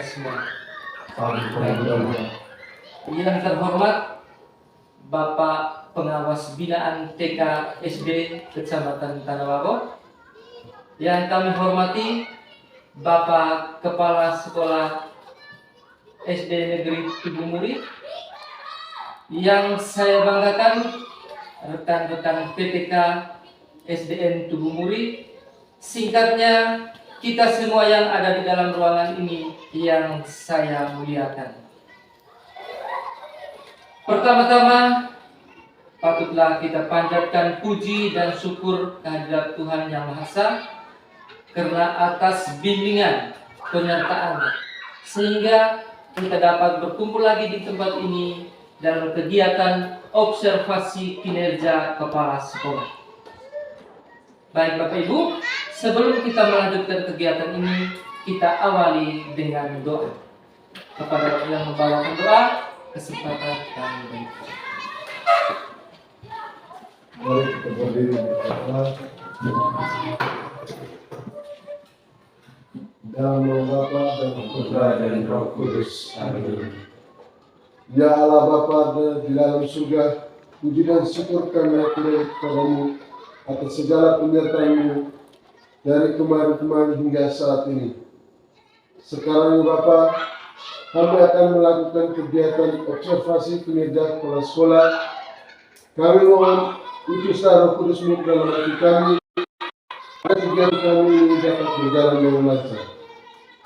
semua. Yang terhormat Bapak Pengawas Binaan TK SD Kecamatan Tanah. Yang kami hormati Bapak Kepala Sekolah SD Negeri Tubumuri. Yang saya banggakan rekan-rekan PTK SDN Tubumuri, singkatnya kita semua yang ada di dalam ruangan ini yang saya muliakan. Pertama-tama, patutlah kita panjatkan puji dan syukur kehadirat Tuhan Yang Maha Esa karena atas bimbingan penyertaan sehingga kita dapat berkumpul lagi di tempat ini dalam kegiatan observasi kinerja kepala sekolah. Baik Bapak Ibu, sebelum kita melanjutkan kegiatan ini, kita awali dengan doa. Kepada yang membawakan doa, kesempatan kami berikan. Mari kita berdiri bersama. Dalam nama Bapa dan Putra dan Roh Kudus. Amin. Ya Allah Bapa di dalam surga, puji dan syukur kami aturkan kepadamu atas segala penyertaan-Mu dari kemarin-kemarin hingga saat ini. Sekarang Bapa, kami akan melakukan kegiatan observasi kinerja kepala sekolah. Kami mohon utuslah Roh Kudus-Mu dalam hati kami, agar kegiatan kami ini dapat berjalan dengan lancar.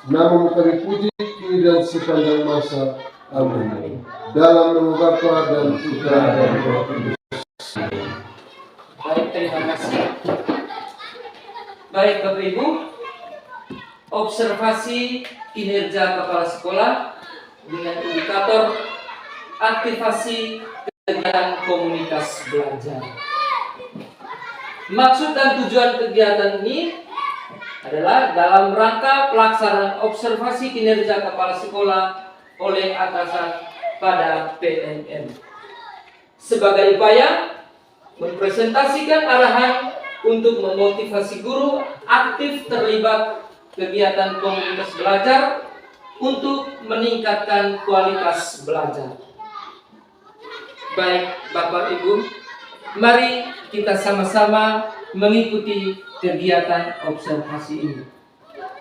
Namamu kami puji kini dan sepanjang masa. Amin. Dalam nama Bapa dan Putra dan Roh Kudus. Baik, terima kasih. Baik Bapak Ibu, observasi kinerja kepala sekolah dengan indikator aktivasi kegiatan komunitas belajar. Maksud dan tujuan kegiatan ini adalah dalam rangka pelaksanaan observasi kinerja kepala sekolah oleh atasan pada PNM sebagai upaya mempresentasikan arahan untuk memotivasi guru aktif terlibat kegiatan komunitas belajar untuk meningkatkan kualitas belajar. Baik Bapak Ibu, mari kita sama-sama mengikuti kegiatan observasi ini.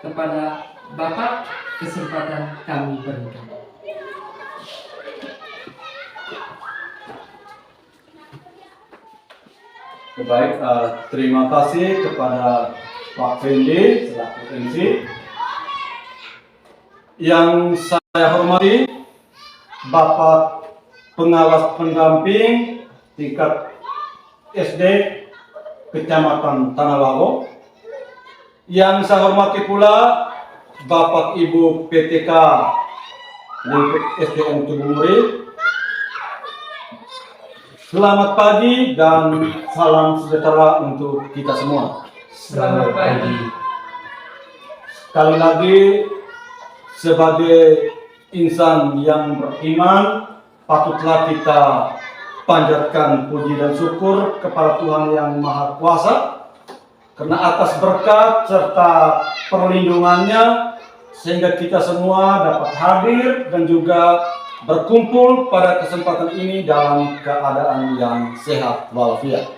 Kepada Bapak, kesempatan kami berikan. Baik, terima kasih kepada Pak Fendi selaku MC. Yang saya hormati Bapak Pengawas Pendamping tingkat SD Kecamatan Tanah Lago. Yang saya hormati pula Bapak Ibu PTK SDN Tubumuri. Selamat pagi dan salam sejahtera untuk kita semua. Selamat pagi. Sekali lagi, sebagai insan yang beriman, patutlah kita panjatkan puji dan syukur kepada Tuhan Yang Maha Kuasa karena atas berkat serta perlindungannya sehingga kita semua dapat hadir dan juga berkumpul pada kesempatan ini dalam keadaan yang sehat walafiat.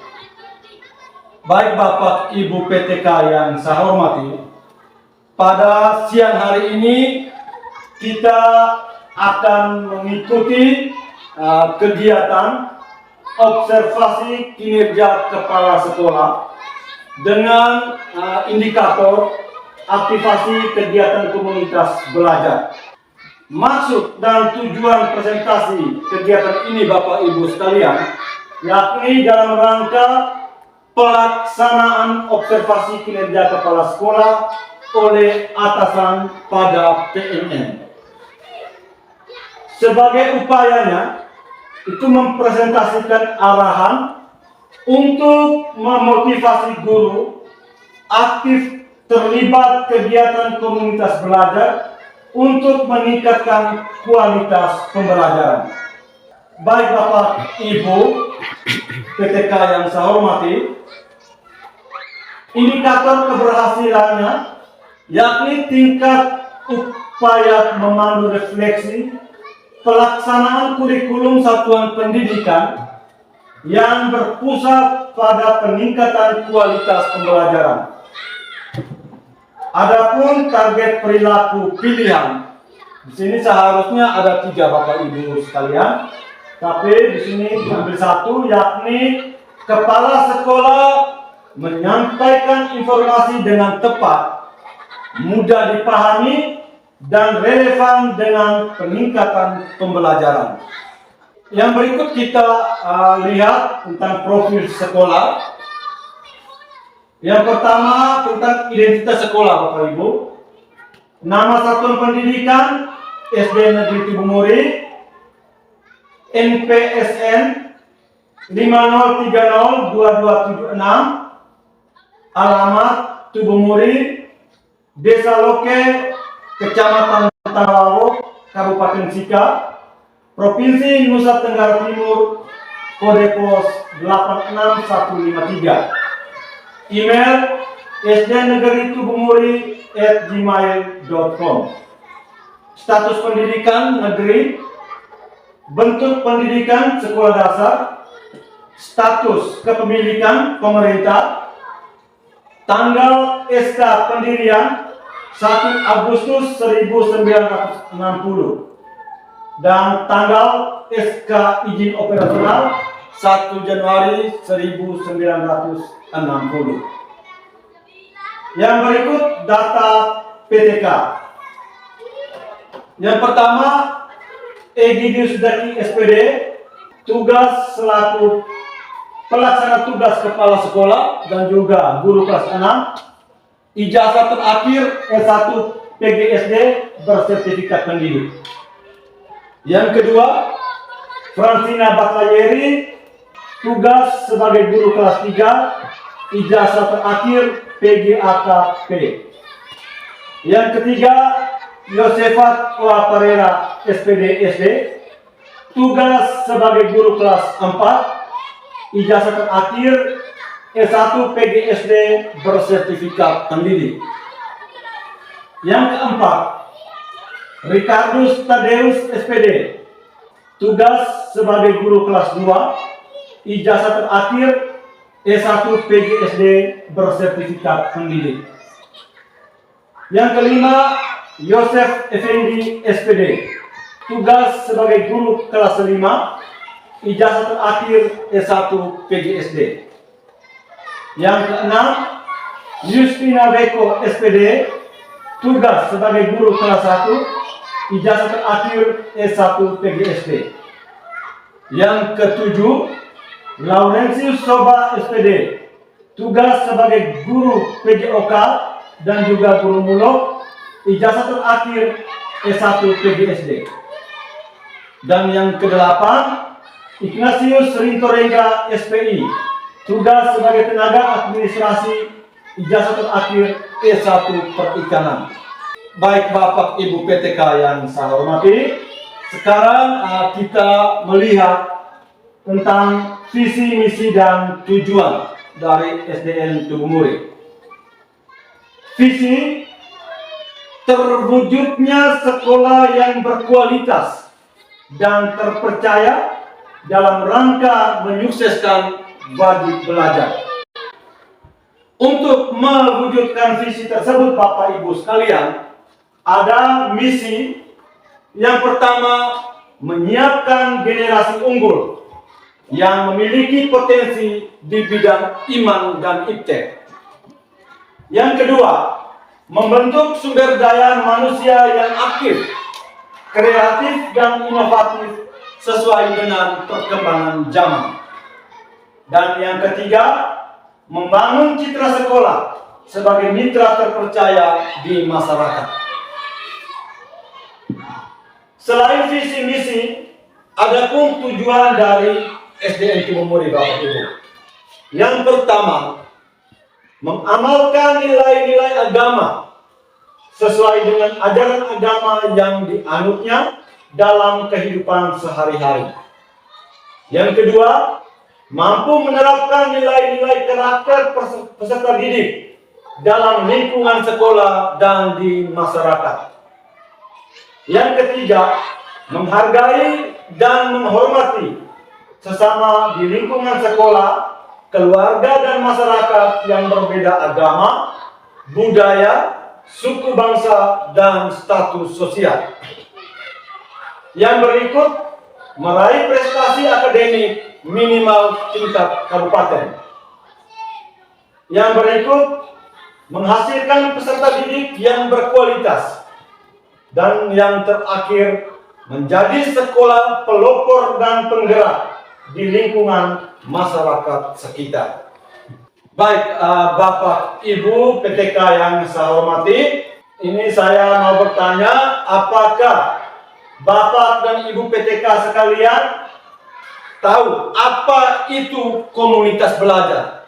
Baik Bapak Ibu PTK yang saya hormati, pada siang hari ini kita akan mengikuti kegiatan observasi kinerja kepala sekolah dengan indikator aktivasi kegiatan komunitas belajar. Maksud dan tujuan presentasi kegiatan ini Bapak Ibu sekalian, yakni dalam rangka pelaksanaan observasi kinerja kepala sekolah oleh atasan pada PNM. Sebagai upayanya, itu mempresentasikan arahan untuk memotivasi guru aktif terlibat kegiatan komunitas belajar untuk meningkatkan kualitas pembelajaran. Baik Bapak Ibu PTK yang saya hormati, indikator keberhasilannya yakni tingkat upaya memandu refleksi pelaksanaan kurikulum satuan pendidikan yang berpusat pada peningkatan kualitas pembelajaran. Adapun target perilaku pilihan, di sini seharusnya ada 3 Bapak Ibu sekalian, tapi di sini diambil 1, yakni kepala sekolah menyampaikan informasi dengan tepat, mudah dipahami, dan relevan dengan peningkatan pembelajaran. Yang berikut kita lihat tentang profil sekolah. Yang pertama tentang identitas sekolah Bapak Ibu. Nama satuan pendidikan SD Negeri Tubumuri, NPSN 50302276, alamat Tubumuri, Desa Loke, Kecamatan Tarawo, Kabupaten Sika, Provinsi Nusa Tenggara Timur, kode pos 86153. Email sdnegeri-tubumuri@gmail.com. Status pendidikan negeri, bentuk pendidikan sekolah dasar, status kepemilikan pemerintah, tanggal SK pendirian 1 Agustus 1960 dan tanggal SK izin operasional 1 Januari 1960. Yang berikut data PTK. Yang pertama, Egidius Daki SPD, tugas selaku pelaksana tugas kepala sekolah dan juga guru kelas 6, ijazah terakhir S1 PGSD bersertifikat pendidik. Yang kedua, Francina Bakayeri, tugas sebagai guru kelas 3, ijazah terakhir PGAKP. Yang ketiga, Yosefat Oa Pereira SPD SD, tugas sebagai guru kelas 4, ijazah terakhir S1 PGSD bersertifikat pendidik. Yang keempat, Ricardus Tadeus SPD, tugas sebagai guru kelas 2, ijazah terakhir S1 PGSD bersertifikat pendidik. Yang kelima, Yosef Effendi SPD, tugas sebagai guru kelas 5, ijazah terakhir S1 PGSD. Yang keenam, Justina Beko SPD, tugas sebagai guru kelas 1, ijazah terakhir S1 PGSD. Yang ketujuh, Laurentius Soba SPD, tugas sebagai guru PJOK dan juga guru mulok, ijazah terakhir S1 PGSD. Dan yang kedelapan, Ignatius Rintorengga SPI, tugas sebagai tenaga administrasi, ijazah terakhir S1 Perikanan. Baik Bapak Ibu PTK yang saya hormati, sekarang kita melihat tentang visi, misi, dan tujuan dari SDN Tubumuri. Visi, terwujudnya sekolah yang berkualitas dan terpercaya dalam rangka menyukseskan wajib belajar. Untuk mewujudkan visi tersebut Bapak Ibu sekalian, ada misi. Yang pertama, menyiapkan generasi unggul yang memiliki potensi di bidang iman dan iptek. Yang kedua, membentuk sumber daya manusia yang aktif, kreatif, dan inovatif sesuai dengan perkembangan zaman. Dan yang ketiga, membangun citra sekolah sebagai mitra terpercaya di masyarakat. Selain visi misi, ada pun tujuan dari SDN Tubumuri Bapak Ibu. Yang pertama, mengamalkan nilai-nilai agama sesuai dengan ajaran agama yang dianutnya dalam kehidupan sehari-hari. Yang kedua, mampu menerapkan nilai-nilai karakter peserta didik dalam lingkungan sekolah dan di masyarakat. Yang ketiga, menghargai dan menghormati sesama di lingkungan sekolah, keluarga dan masyarakat yang berbeda agama, budaya, suku bangsa, dan status sosial. Yang berikut, meraih prestasi akademik minimal tingkat kabupaten. Yang berikut, menghasilkan peserta didik yang berkualitas. Dan yang terakhir, menjadi sekolah pelopor dan penggerak di lingkungan masyarakat sekitar. Baik, Bapak Ibu PTK yang saya hormati, ini saya mau bertanya, apakah Bapak dan Ibu PTK sekalian tahu apa itu komunitas belajar?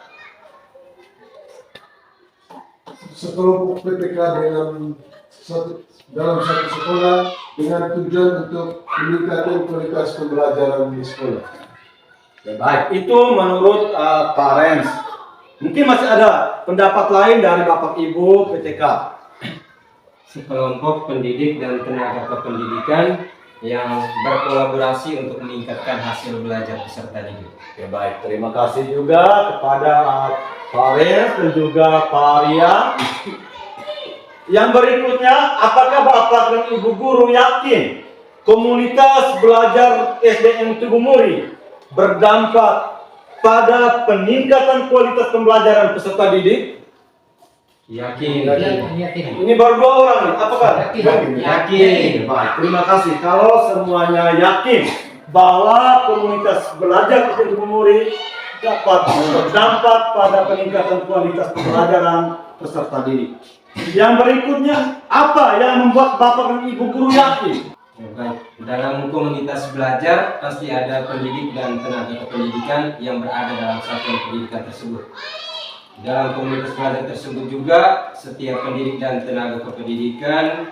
Sekelompok PTK dalam satu sekolah dengan tujuan untuk meningkatkan kualitas pembelajaran di sekolah. Ya, baik, itu menurut parents. Mungkin masih ada pendapat lain dari Bapak Ibu PTK. Sekelompok pendidik dan tenaga kependidikan yang berkolaborasi untuk meningkatkan hasil belajar peserta didik. Ya, baik, terima kasih juga kepada parents dan juga Pak Rian. Yang berikutnya, apakah Bapak dan Ibu guru yakin komunitas belajar SDN Tugu Muri berdampak pada peningkatan kualitas pembelajaran peserta didik? Yakin. Ini baru 2 orang nih, apakah? Yakin. Baik, terima kasih. Kalau semuanya yakin bahwa komunitas belajar SDN Tugu Muri dapat berdampak pada peningkatan kualitas pembelajaran peserta didik. Yang berikutnya, apa yang membuat Bapak dan Ibu guru yakin? Dalam komunitas belajar pasti ada pendidik dan tenaga kependidikan yang berada dalam satuan pendidikan tersebut. Dalam komunitas belajar tersebut juga setiap pendidik dan tenaga kependidikan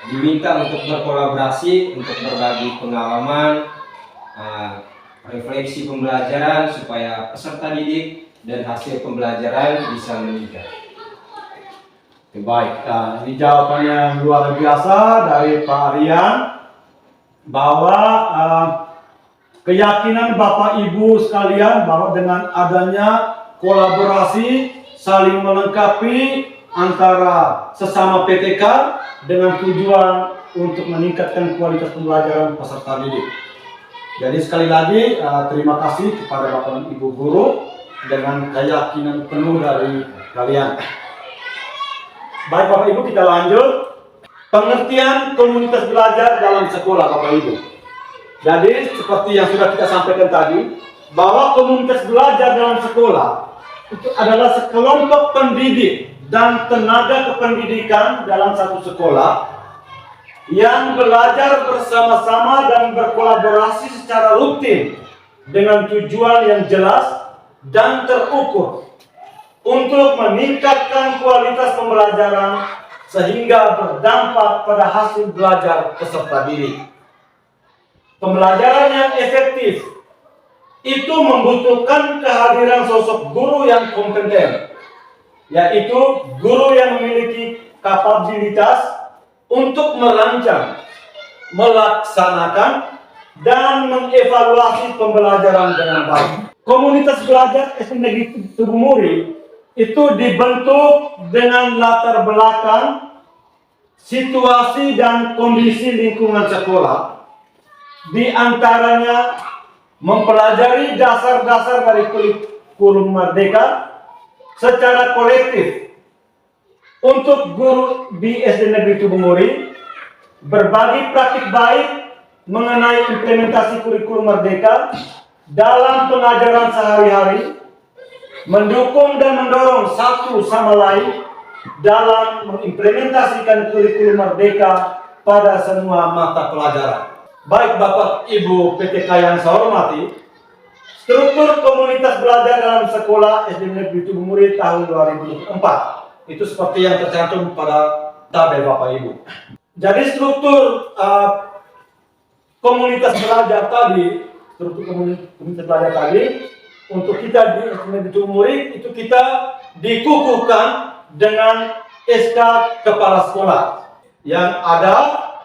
diminta untuk berkolaborasi untuk berbagi pengalaman, refleksi pembelajaran supaya peserta didik dan hasil pembelajaran bisa meningkat. Baik, ini jawaban yang luar biasa dari Pak Rian bahwa keyakinan Bapak Ibu sekalian bahwa dengan adanya kolaborasi saling melengkapi antara sesama PTK dengan tujuan untuk meningkatkan kualitas pembelajaran peserta didik. Jadi sekali lagi terima kasih kepada Bapak dan Ibu guru dengan keyakinan penuh dari kalian. Baik Bapak Ibu, kita lanjut. Pengertian komunitas belajar dalam sekolah Bapak Ibu. Jadi seperti yang sudah kita sampaikan tadi, bahwa komunitas belajar dalam sekolah itu adalah sekelompok pendidik dan tenaga kependidikan dalam satu sekolah yang belajar bersama-sama dan berkolaborasi secara rutin dengan tujuan yang jelas dan terukur untuk meningkatkan kualitas pembelajaran sehingga berdampak pada hasil belajar peserta didik. Pembelajaran yang efektif itu membutuhkan kehadiran sosok guru yang kompeten, yaitu guru yang memiliki kapabilitas untuk merancang, melaksanakan, dan mengevaluasi pembelajaran dengan baik. Komunitas belajar SD Negeri Tugu Muri itu dibentuk dengan latar belakang, situasi dan kondisi lingkungan sekolah, di antaranya mempelajari dasar-dasar dari kurikulum Merdeka secara kolektif. Untuk guru di SD Negeri Tugu Muri berbagi praktik baik mengenai implementasi kurikulum Merdeka dalam pengajaran sehari-hari, mendukung dan mendorong satu sama lain dalam mengimplementasikan kurikulum Merdeka pada semua mata pelajaran. Baik Bapak Ibu PTK yang saya hormati, struktur komunitas belajar dalam sekolah SD Negeri Tugu Muri tahun 2004 itu seperti yang tercantum pada tabel Bapak Ibu. Jadi struktur komunitas belajar tadi, untuk kita di SD Negeri Tugu Muri itu kita dikukuhkan dengan SK Kepala Sekolah yang ada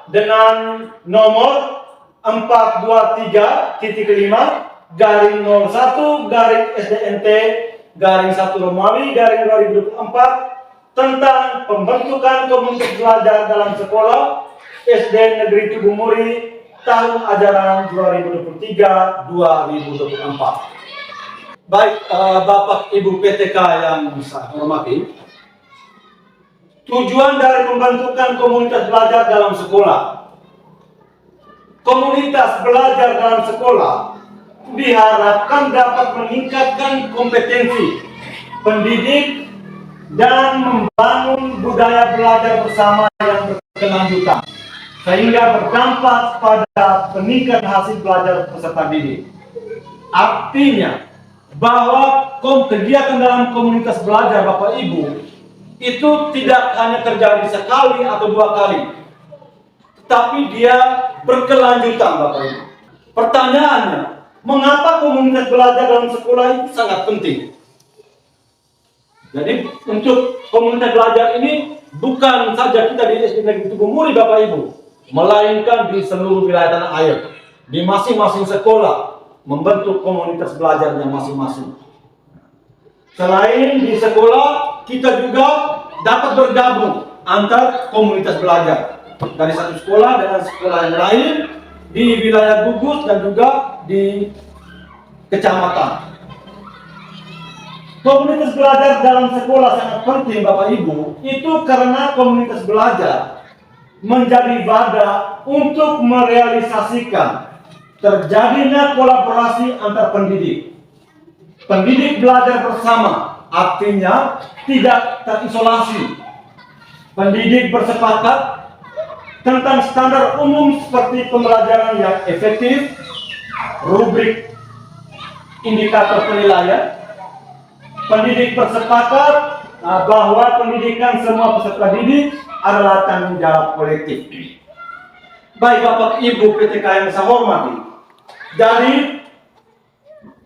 dengan nomor 423/01/SDNT/1 Romawi/2024 tentang pembentukan komunitas belajar dalam sekolah SD Negeri Tugu Muri tahun ajaran 2023-2024. Baik, Bapak Ibu PTK yang saya hormati, tujuan dari pembentukan komunitas belajar dalam sekolah. Komunitas belajar dalam sekolah diharapkan dapat meningkatkan kompetensi pendidik dan membangun budaya belajar bersama yang berkelanjutan, sehingga berdampak pada peningkatan hasil belajar peserta didik. Artinya, bahwa kegiatan dalam komunitas belajar Bapak Ibu itu tidak hanya terjadi sekali atau dua kali, tetapi dia berkelanjutan Bapak Ibu. Pertanyaannya, mengapa komunitas belajar dalam sekolah itu sangat penting? Jadi untuk komunitas belajar ini bukan saja kita di SD Negeri Tugu Muri Bapak Ibu, melainkan di seluruh wilayah tanah air, di masing-masing sekolah membentuk komunitas belajarnya masing-masing. Selain di sekolah, kita juga dapat bergabung antar komunitas belajar dari satu sekolah dengan sekolah yang lain di wilayah gugus dan juga di kecamatan. Komunitas belajar dalam sekolah sangat penting Bapak Ibu, itu karena komunitas belajar menjadi wadah untuk merealisasikan terjadinya kolaborasi antar pendidik. Pendidik belajar bersama, artinya tidak terisolasi. Pendidik bersepakat tentang standar umum seperti pembelajaran yang efektif, rubrik indikator penilaian. Pendidik bersepakat bahwa pendidikan semua peserta didik adalah tanggung jawab kolektif. Baik Bapak Ibu PTK yang saya hormati, dari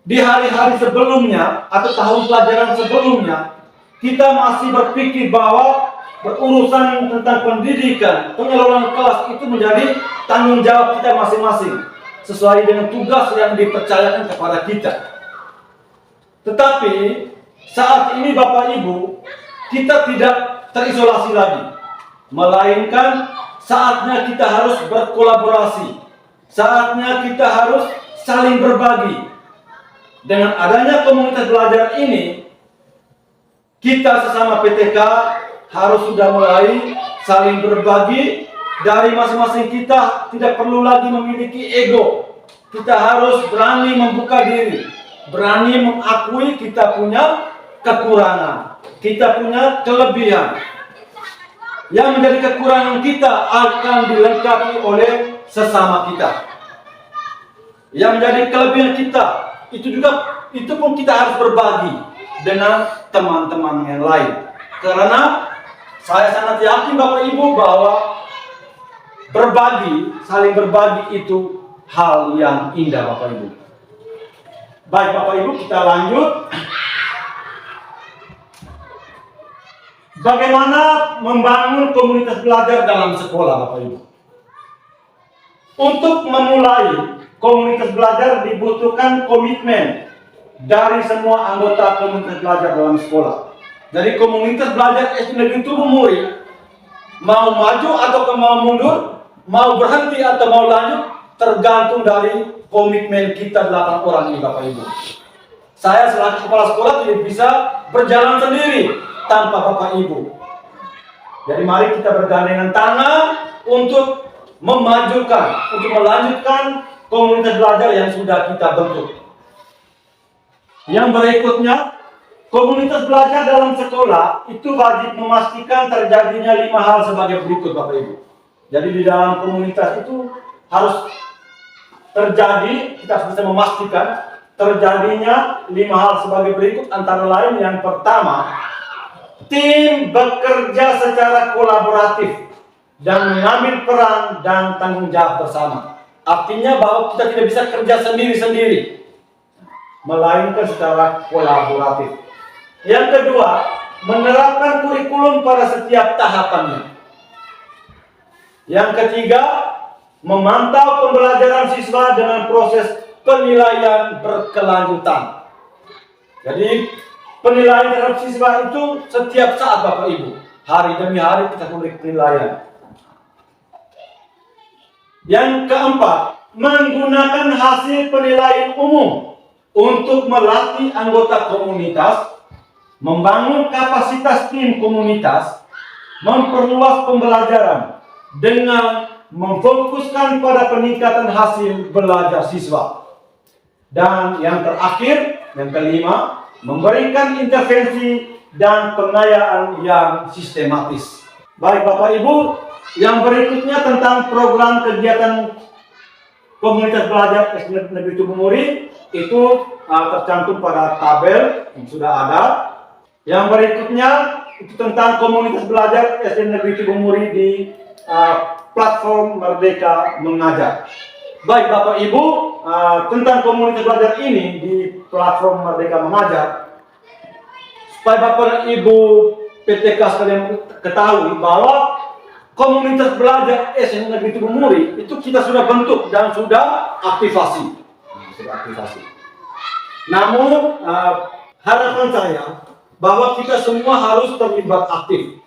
di hari-hari sebelumnya atau tahun pelajaran sebelumnya, kita masih berpikir bahwa berurusan tentang pendidikan, pengelolaan kelas itu menjadi tanggung jawab kita masing-masing sesuai dengan tugas yang dipercayakan kepada kita. Tetapi saat ini Bapak Ibu, kita tidak terisolasi lagi, melainkan saatnya kita harus berkolaborasi. Saatnya kita harus saling berbagi. Dengan adanya komunitas belajar ini, kita sesama PTK harus sudah mulai saling berbagi. Dari masing-masing kita tidak perlu lagi memiliki ego. Kita harus berani membuka diri, berani mengakui kita punya kekurangan, kita punya kelebihan. Yang menjadi kekurangan kita akan dilengkapi oleh sesama kita. Yang menjadi kelebihan kita itu pun kita harus berbagi dengan teman-teman yang lain. Karena saya sangat yakin Bapak Ibu bahwa saling berbagi itu hal yang indah Bapak Ibu. Baik Bapak Ibu, kita lanjut. Bagaimana membangun komunitas belajar dalam sekolah Bapak Ibu? Untuk memulai komunitas belajar dibutuhkan komitmen dari semua anggota komunitas belajar dalam sekolah. Jadi komunitas belajar SD Negeri Tugu Muri mau maju atau mau mundur, mau berhenti atau mau lanjut, tergantung dari komitmen kita 8 orang ini Bapak Ibu. Saya selaku kepala sekolah tidak bisa berjalan sendiri tanpa Bapak Ibu. Jadi mari kita bergandengan tangan untuk memajukan, untuk melanjutkan komunitas belajar yang sudah kita bentuk. Yang berikutnya, komunitas belajar dalam sekolah itu wajib memastikan terjadinya 5 hal sebagai berikut Bapak Ibu. Jadi di dalam komunitas itu harus terjadi, kita harus bisa memastikan terjadinya 5 hal sebagai berikut, antara lain yang pertama, tim bekerja secara kolaboratif dan mengambil peran dan tanggung jawab bersama. Artinya bahwa kita tidak bisa kerja sendiri-sendiri, melainkan secara kolaboratif. Yang kedua, menerapkan kurikulum pada setiap tahapannya. Yang ketiga, memantau pembelajaran siswa dengan proses penilaian berkelanjutan. Jadi penilaian terhadap siswa itu setiap saat Bapak Ibu, hari demi hari kita memberi penilaian. Yang keempat, menggunakan hasil penilaian umum untuk melatih anggota komunitas, membangun kapasitas tim komunitas, memperluas pembelajaran dengan memfokuskan pada peningkatan hasil belajar siswa. Dan yang terakhir, yang kelima, memberikan intervensi dan pengayaan yang sistematis. Baik Bapak Ibu, yang berikutnya tentang program kegiatan komunitas belajar SD Negeri Tubumuri itu tercantum pada tabel yang sudah ada. Yang berikutnya itu tentang komunitas belajar SD Negeri Tubumuri di platform Merdeka Mengajar. Baik Bapak Ibu, tentang komunitas belajar ini di platform Merdeka Mengajar, supaya Bapak Ibu PTK sekalian ketahui bahwa komunitas belajar SD Negeri Tubumuri itu kita sudah bentuk dan sudah aktivasi. Namun harapan saya bahwa kita semua harus terlibat aktif.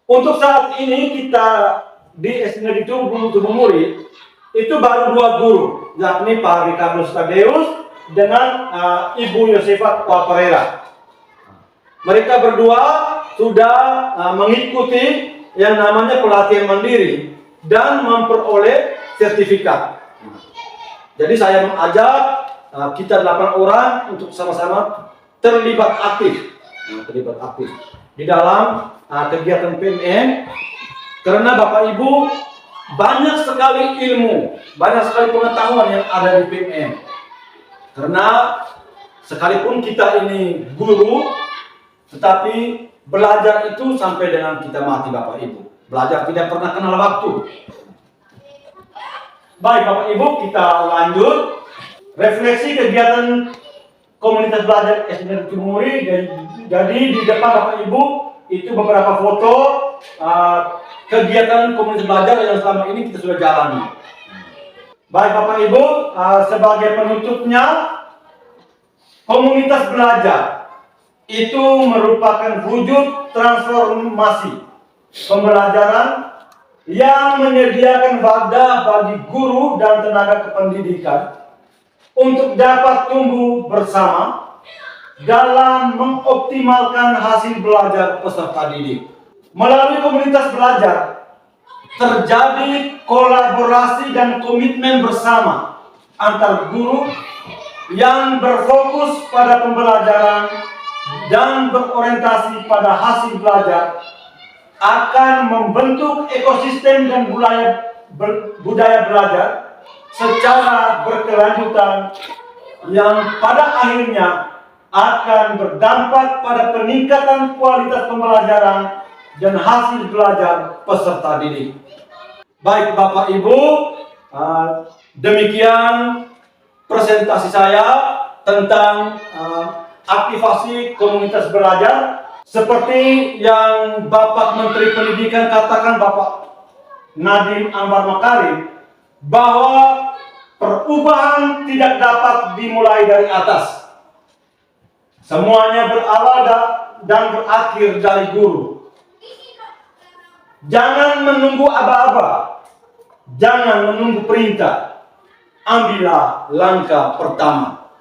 Untuk saat ini kita di SD Negeri Tubumuri itu baru 2 guru, yakni Pak Ricardo Tadeus dengan Ibu Yosefat Pereira. Mereka berdua sudah mengikuti yang namanya pelatihan mandiri dan memperoleh sertifikat. Jadi saya mengajak kita 8 orang untuk sama-sama terlibat aktif di dalam kegiatan PMM, karena Bapak Ibu banyak sekali ilmu, banyak sekali pengetahuan yang ada di PMM. Karena sekalipun kita ini guru, tetapi belajar itu sampai dengan kita mati Bapak Ibu. Belajar tidak pernah kenal waktu. Baik Bapak Ibu, kita lanjut. Refleksi kegiatan komunitas belajar SD Negeri Tubumuri. Jadi di depan Bapak Ibu itu beberapa foto kegiatan komunitas belajar yang selama ini kita sudah jalani. Baik Bapak Ibu, sebagai penutupnya, komunitas belajar itu merupakan wujud transformasi pembelajaran yang menyediakan wadah bagi guru dan tenaga kependidikan untuk dapat tumbuh bersama dalam mengoptimalkan hasil belajar peserta didik. Melalui komunitas belajar terjadi kolaborasi dan komitmen bersama antar guru yang berfokus pada pembelajaran dan berorientasi pada hasil belajar akan membentuk ekosistem dan budaya belajar secara berkelanjutan yang pada akhirnya akan berdampak pada peningkatan kualitas pembelajaran dan hasil belajar peserta didik. Baik Bapak Ibu, demikian presentasi saya tentang aktivasi komunitas belajar. Seperti yang Bapak Menteri Pendidikan katakan, Bapak Nadiem Anwar Makarim, bahwa perubahan tidak dapat dimulai dari atas. Semuanya berawal dan berakhir dari guru. Jangan menunggu aba-aba, jangan menunggu perintah. Ambillah langkah pertama.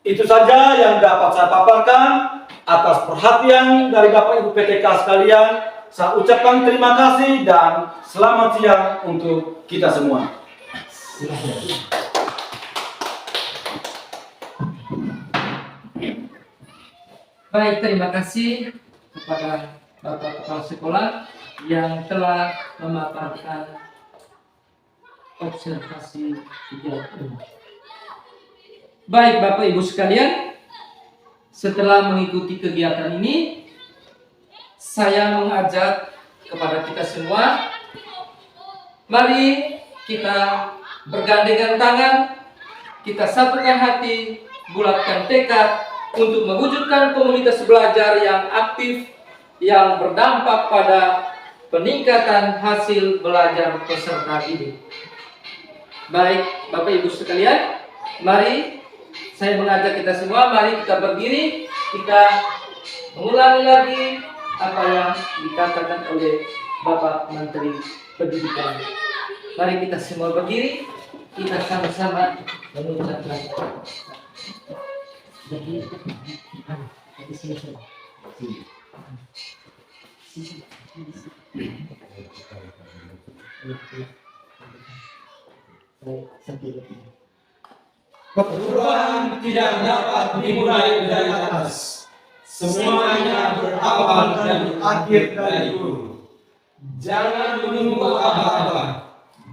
Itu saja yang dapat saya paparkan. Atas perhatian dari Bapak Ibu PTK sekalian, saya ucapkan terima kasih dan selamat siang untuk kita semua. Baik, terima kasih kepada Bapak Kepala Sekolah yang telah memaparkan observasi kegiatan. Baik Bapak Ibu sekalian, setelah mengikuti kegiatan ini, saya mengajak kepada kita semua, mari kita bergandengan tangan, kita satukan hati, bulatkan tekad untuk mewujudkan komunitas belajar yang aktif, yang berdampak pada peningkatan hasil belajar peserta didik. Baik, Bapak Ibu sekalian, mari saya mengajak kita semua, mari kita berdiri, kita mengulangi lagi apa yang dikatakan oleh Bapak Menteri Pendidikan. Mari kita semua berdiri, kita sama-sama mengucapkan. Perubahan tidak dapat dimulai dari atas. Semuanya berawal dan berakhir dari guru. Jangan menunggu apa-apa.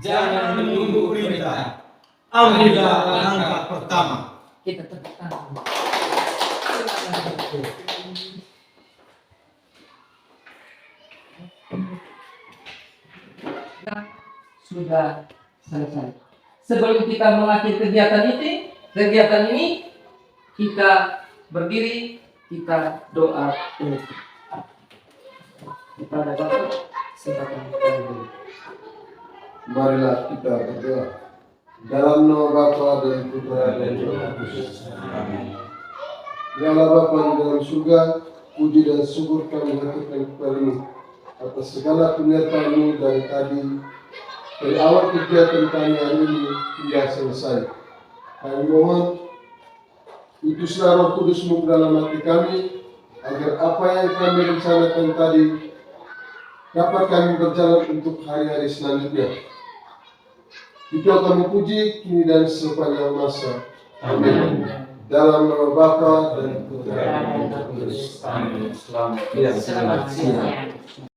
Jangan menunggu perintah. Ambillah langkah pertama. Kita tepuk tangan. Sudah selesai. Sebelum kita mengakhiri kegiatan ini, kita berdiri, kita doa dulu. Kepada Bapak, silakan dulu. Marilah kita berdoa. Dalam nama Bapa dan Putra dan Roh Kudus. Amin. Ya Allah Bapa di dalam surga, puji dan syukur kami haturkan kepadamu atas segala penyertaan-Mu dari tadi, dari awal kegiatan kami hari ini hingga selesai. Kami mohon, utuslah Roh Kudus-Mu ke dalam hati kami, agar apa yang kami rencanakan tadi dapat kami berjalan untuk hari-hari selanjutnya. Itu kami puji kini dan sepanjang masa. Amin. Dalam nama Bapa dan Putra dan Roh Kudus. Amin. Selamat siang.